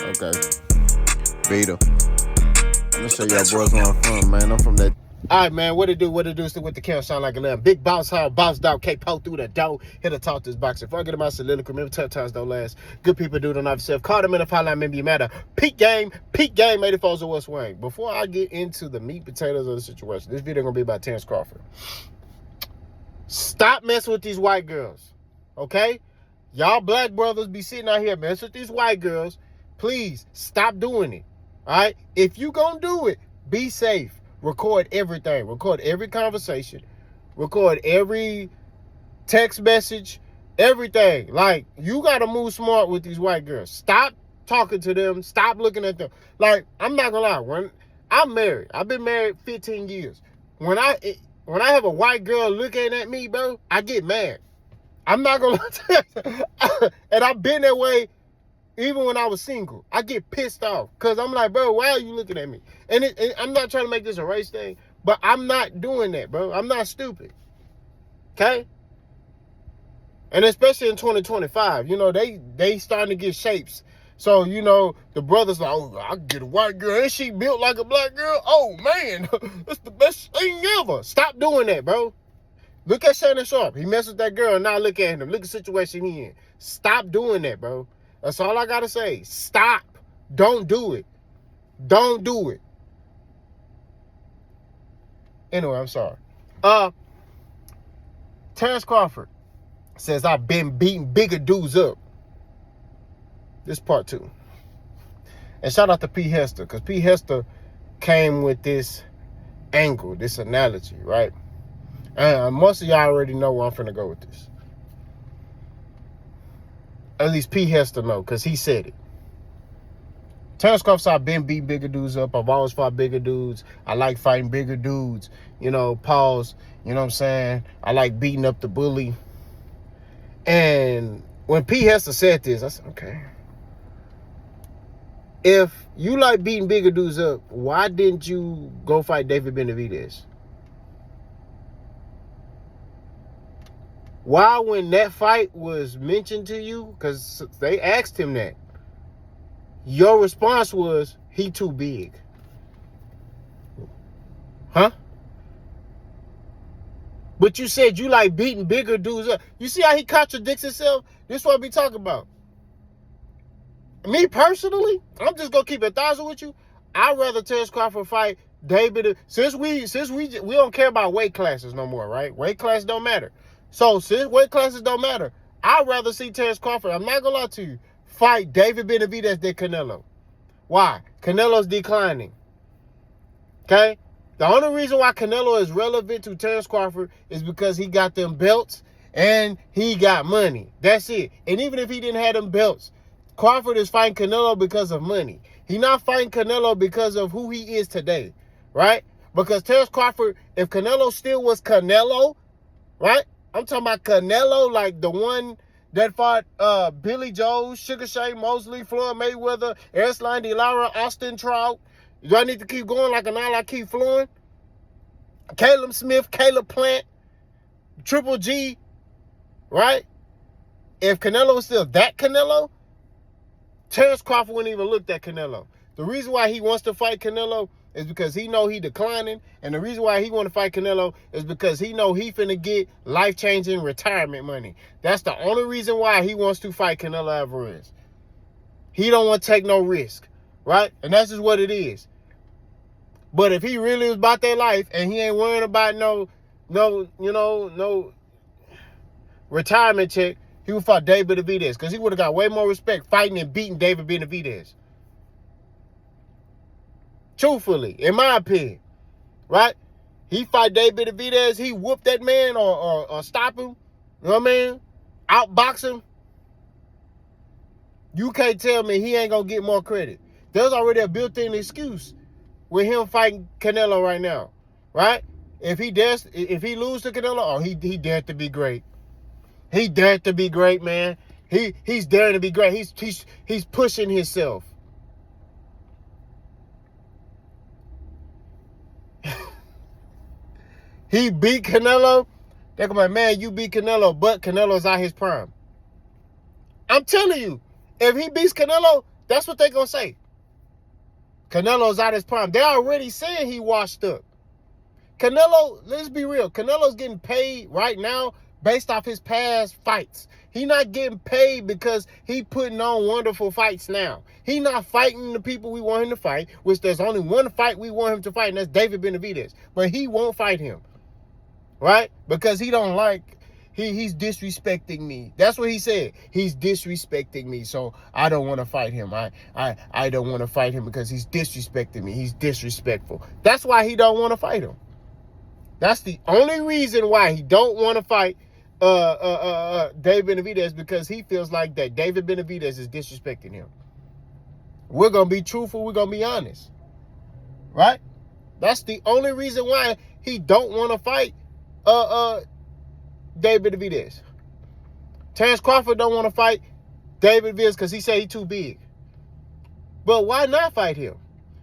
Okay. Beta. I'm gonna show y'all boys where I'm from, man. I'm from that. All right, man. What it do? Still with the camera sound like a lamb. Big bounce hard, bounce dog, K-Po through the door. Here to talk this boxing. Before I get in my soliloquy, remember tough times don't last. Good people do don't have yourself. Call them in the hotline, maybe you matter. Peak game, 84's of West Wing. Before I get into the meat potatoes of the situation, this video gonna be about Terence Crawford. Stop messing with these white girls, okay? Y'all black brothers be sitting out here messing with these white girls. Please stop doing it. All right? If you gonna do it, be safe. Record everything. Record every conversation. Record every text message. Everything. Like, you gotta move smart with these white girls. Stop talking to them. Stop looking at them. Like, I'm not gonna lie. When I'm married, I've been married 15 years. When I have a white girl looking at me, bro, I get mad. I'm not gonna lie to you. And I've been that way even when I was single. I get pissed off because I'm like, bro, why are you looking at me? And I'm not trying to make this a race thing, but I'm not doing that, bro. I'm not stupid. Okay? And especially in 2025, you know, they starting to get shapes. So, you know, the brothers like, oh, I get a white girl and she built like a black girl. Oh, man, that's the best thing ever. Stop doing that, bro. Look at Shannon Sharp. He messed with that girl and now look at him. Look at the situation he in. Stop doing that, bro. That's all I got to say. Stop. Don't do it. Don't do it. Anyway, I'm sorry. Terence Crawford says, I've been beating bigger dudes up. This part 2. And shout out to P. Hester, because P. Hester came with this angle, this analogy, right? And most of y'all already know where I'm finna go with this. At least P. Hester know, because he said it. Terence Crawford said, I've been beating bigger dudes up. I've always fought bigger dudes. I like fighting bigger dudes. You know, pause. You know what I'm saying? I like beating up the bully. And when P. Hester said this, I said, okay. If you like beating bigger dudes up, why didn't you go fight David Benavidez? Why, when that fight was mentioned to you, because they asked him that, your response was, he too big. Huh? But you said you like beating bigger dudes up. You see how he contradicts himself? This is what I be talking about. Me personally, I'm just going to keep 1,000 with you. I'd rather Terence Crawford fight David. Since we don't care about weight classes no more, right? Weight classes don't matter. So, since weight classes don't matter, I'd rather see Terence Crawford, I'm not going to lie to you, fight David Benavidez than Canelo. Why? Canelo's declining. Okay? The only reason why Canelo is relevant to Terence Crawford is because he got them belts and he got money. That's it. And even if he didn't have them belts, Crawford is fighting Canelo because of money. He's not fighting Canelo because of who he is today. Right? Because Terence Crawford, if Canelo still was Canelo, right? I'm talking about Canelo, like the one that fought Billy Joe, Sugar Shane Mosley, Floyd Mayweather, Erislandy De Lara, Austin Trout. Do I need to keep going like an eye I keep flowing? Caleb Smith, Caleb Plant, Triple G, right? If Canelo was still that Canelo, Terence Crawford wouldn't even look at Canelo. The reason why he wants to fight Canelo is because he know he declining, and the reason why he want to fight Canelo is because he know he finna get life-changing retirement money. That's the only reason why he wants to fight Canelo Alvarez. He don't want to take no risk, right? And that's just what it is. But if he really was about that life and he ain't worrying about no retirement check, he would fight David Benavidez because he would have got way more respect fighting and beating David Benavidez. Truthfully, in my opinion, right? He fight David Benavidez, he whoop that man or stop him, you know what I mean? Outbox him. You can't tell me he ain't going to get more credit. There's already a built-in excuse with him fighting Canelo right now, right? If he lose to Canelo, oh, he dared to be great. He dared to be great, man. He's daring to be great. He's pushing himself. He beat Canelo. They're going to be like, man, you beat Canelo, but Canelo's out his prime. I'm telling you, if he beats Canelo, That's what they're going to say. Canelo's out his prime. They're already saying he washed up. Canelo, let's be real. Canelo's getting paid right now based off his past fights. He not getting paid because he putting on wonderful fights now. He not fighting the people we want him to fight, which there's only one fight we want him to fight, and that's David Benavidez. But he won't fight him, right? Because he don't like, he's disrespecting me. That's what he said. He's disrespecting me, so I don't want to fight him. I don't want to fight him because he's disrespecting me. He's disrespectful. That's why he don't want to fight him. That's the only reason why he don't want to fight David Benavidez, because he feels like that David Benavidez is disrespecting him. We're going to be truthful. We're going to be honest. Right? That's the only reason why he don't want to fight David Benavidez. Terence Crawford don't want to fight David Benavidez because he said he's too big. But why not fight him?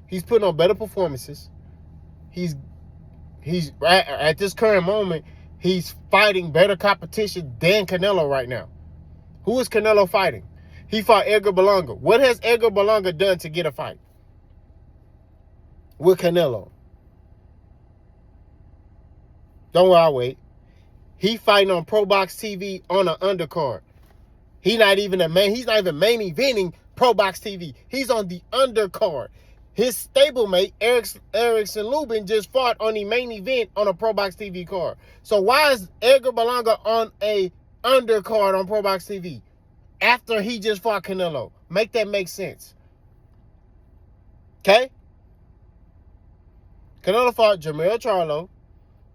He's putting on better performances. He's at this current moment, he's fighting better competition than Canelo right now. Who is Canelo fighting? He fought Edgar Belalanga. What has Edgar Belalanga done to get a fight with Canelo? Don't worry, I'll wait. He fighting on Pro Box TV on an undercard. He's not even main eventing Pro Box TV. He's on the undercard. His stablemate, Erickson Lubin, just fought on the main event on a Pro Box TV card. So why is Edgar Belalanga on a undercard on Pro Box TV after he just fought Canelo? Make that make sense. Okay? Canelo fought Jermell Charlo,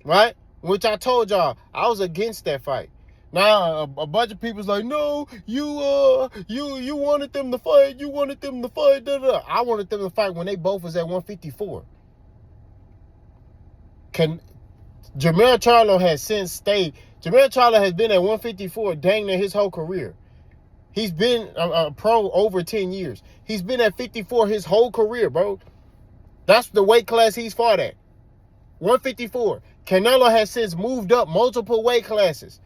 right? Which I told y'all, I was against that fight. Now, a bunch of people's like, no, you wanted them to fight. You wanted them to fight. Da, da. I wanted them to fight when they both was at 154. Jermell Charlo has since stayed. Jermell Charlo has been at 154 dang near his whole career. He's been a pro over 10 years. He's been at 54 his whole career, bro. That's the weight class he's fought at. 154. Canelo has since moved up multiple weight classes.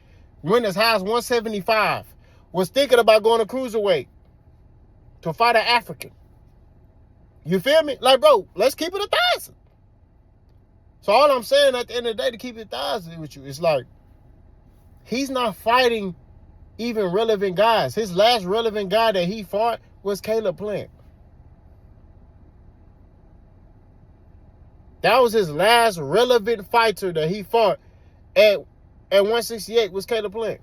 Went as high as 175. Was thinking about going to cruiserweight to fight an African. You feel me? Like, bro, let's keep it 1,000. So all I'm saying at the end of the day, to keep it 1,000 with you, it's like, he's not fighting even relevant guys. His last relevant guy that he fought was Caleb Plant. That was his last relevant fighter that he fought at 168 was Caleb Plant.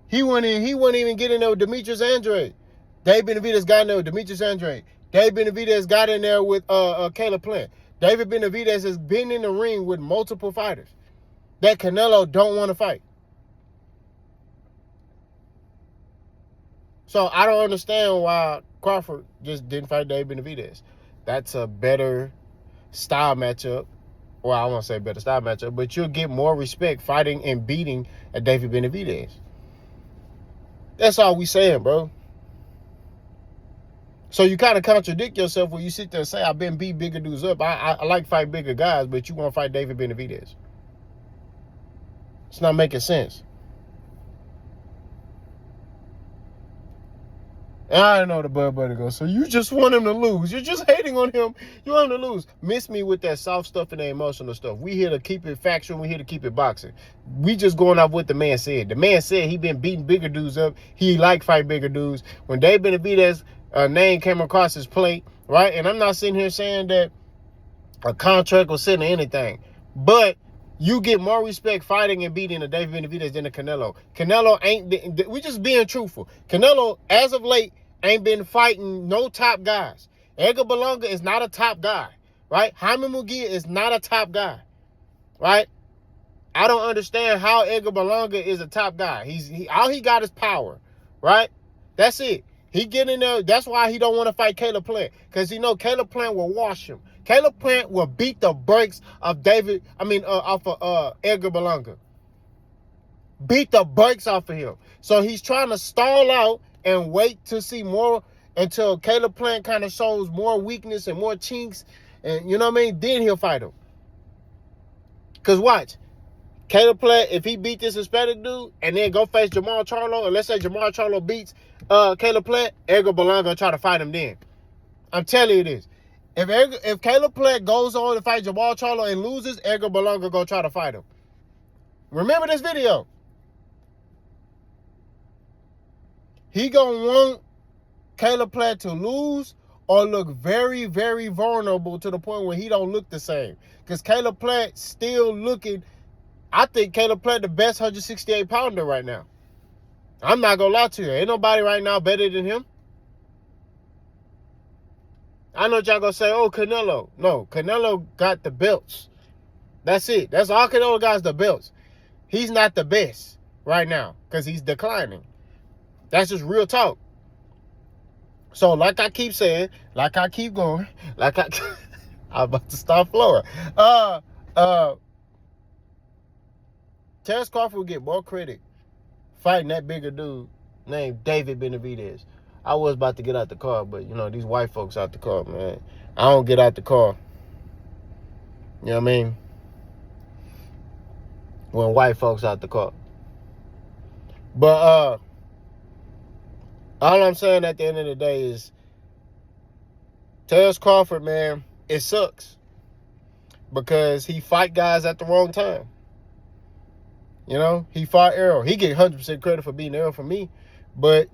He wouldn't even get in there with Demetrius Andrade. David Benavidez got in there with Demetrius Andrade. David Benavidez got in there with Caleb Plant. David Benavidez has been in the ring with multiple fighters that Canelo don't want to fight. So I don't understand why Crawford just didn't fight David Benavidez. That's a better style matchup. Well, I won't say better style matchup, but you'll get more respect fighting and beating a David Benavidez. That's all we saying, bro. So you kind of contradict yourself when you sit there and say, I've been beat bigger dudes up. I like fight bigger guys, but you want to fight David Benavidez. It's not making sense. And I know the Bud Buddy goes, so you just want him to lose. You're just hating on him. You want him to lose. Miss me with that soft stuff and the emotional stuff. We here to keep it factual. We here to keep it boxing. We just going off what the man said. The man said he been beating bigger dudes up. He like fight bigger dudes. When David Benavidez name came across his plate, right? And I'm not sitting here saying that a contract was sitting or anything. But you get more respect fighting and beating a David Benavidez than a Canelo. Canelo ain't been, we just being truthful. Canelo, as of late, ain't been fighting no top guys. Edgar Belalanga is not a top guy, right? Jaime Munguia is not a top guy, right? I don't understand how Edgar Belalanga is a top guy. All he got is power, right? That's it. He get in there. That's why he don't want to fight Caleb Plant, because he know Caleb Plant will wash him. Caleb Plant will beat the brakes of Edgar Belalanga. Beat the brakes off of him. So he's trying to stall out and wait to see more until Caleb Plant kind of shows more weakness and more chinks. And you know what I mean? Then he'll fight him. Because watch, Caleb Plant, if he beat this Hispanic dude and then go face Jamal Charlo, and let's say Jamal Charlo beats Caleb Plant, Edgar Belalanga gonna try to fight him then. I'm telling you this. If Caleb Plant goes on to fight Jamal Charlo and loses, Edgar Belalanga gonna try to fight him. Remember this video. He gonna want Caleb Plant to lose or look very, very vulnerable to the point where he don't look the same. Because Caleb Plant still looking, I think Caleb Plant the best 168 pounder right now. I'm not gonna lie to you. Ain't nobody right now better than him. I know y'all gonna say, oh, Canelo. No, Canelo got the belts. That's it. That's all Canelo got is the belts. He's not the best right now because he's declining. That's just real talk. So like I keep saying, like I keep going, like I'm about to start flowing. Terence Crawford will get more credit fighting that bigger dude named David Benvitz. I was about to get out the car, but you know, these white folks out the car, man. I don't get out the car. You know what I mean? When white folks out the car. But all I'm saying at the end of the day is Terence Crawford, man, it sucks. Because he fight guys at the wrong time. You know, he fought Errol. He get 100% credit for beating Errol for me. But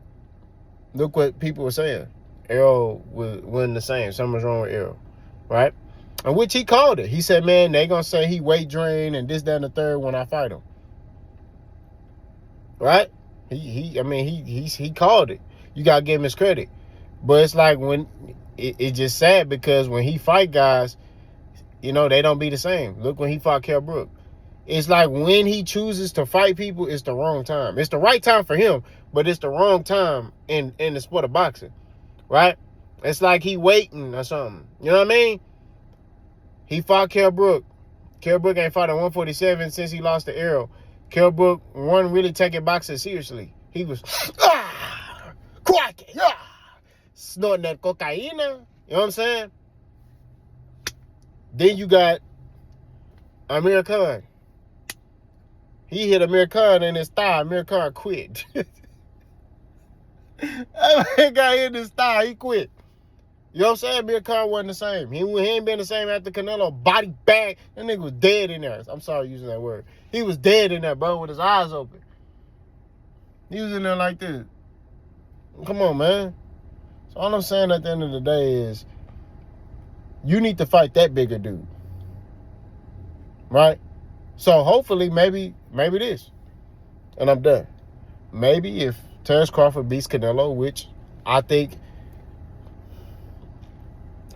look what people were saying. Errol wasn't the same. Something was wrong with Errol. Right? And which he called it. He said, man, they going to say he weight drained and this, that, and the third when I fight him. Right? He called it. You got to give him his credit. But it's like when it's just sad because when he fight guys, you know, they don't be the same. Look when he fought Kell Brook. It's like when he chooses to fight people, it's the wrong time. It's the right time for him, but it's the wrong time in the sport of boxing. Right? It's like he waiting or something. You know what I mean? He fought Kell Brook. Kell Brook ain't fought at 147 since he lost to Errol. Kell Brook wasn't really taking boxing seriously. He was quacking, snorting that cocaine. You know what I'm saying? Then you got Amir Khan. He hit Amir Khan in his thigh. Amir Khan quit. That guy hit his thigh. He quit. You know what I'm saying? Amir Khan wasn't the same. He ain't been the same after Canelo body bag. That nigga was dead in there. I'm sorry using that word. He was dead in there, bro, with his eyes open. He was in there like this. Come on, man. So all I'm saying at the end of the day is you need to fight that bigger dude. Right? So hopefully maybe this. And I'm done. Maybe if Terence Crawford beats Canelo, which I think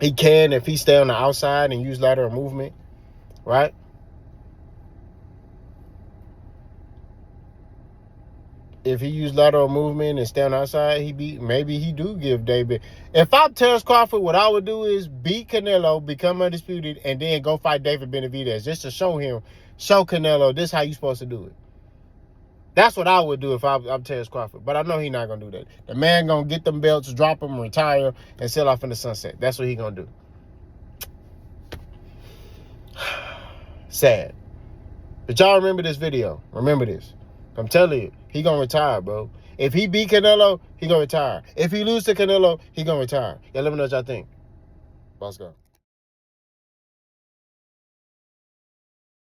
he can if he stay on the outside and use lateral movement, right? If he use lateral movement and stay on the outside, maybe he do give David. If I'm Terence Crawford, what I would do is beat Canelo, become undisputed, and then go fight David Benavidez just to show Canelo this how you supposed to do it. That's what I would do if I'm Terence Crawford. But I know he's not going to do that. The man going to get them belts, drop them, retire, and sail off in the sunset. That's what he going to do. Sad. But y'all remember this video. Remember this. I'm telling you, he going to retire, bro. If he beat Canelo, he going to retire. If he lose to Canelo, he going to retire. Y'all let me know what y'all think. Let's go.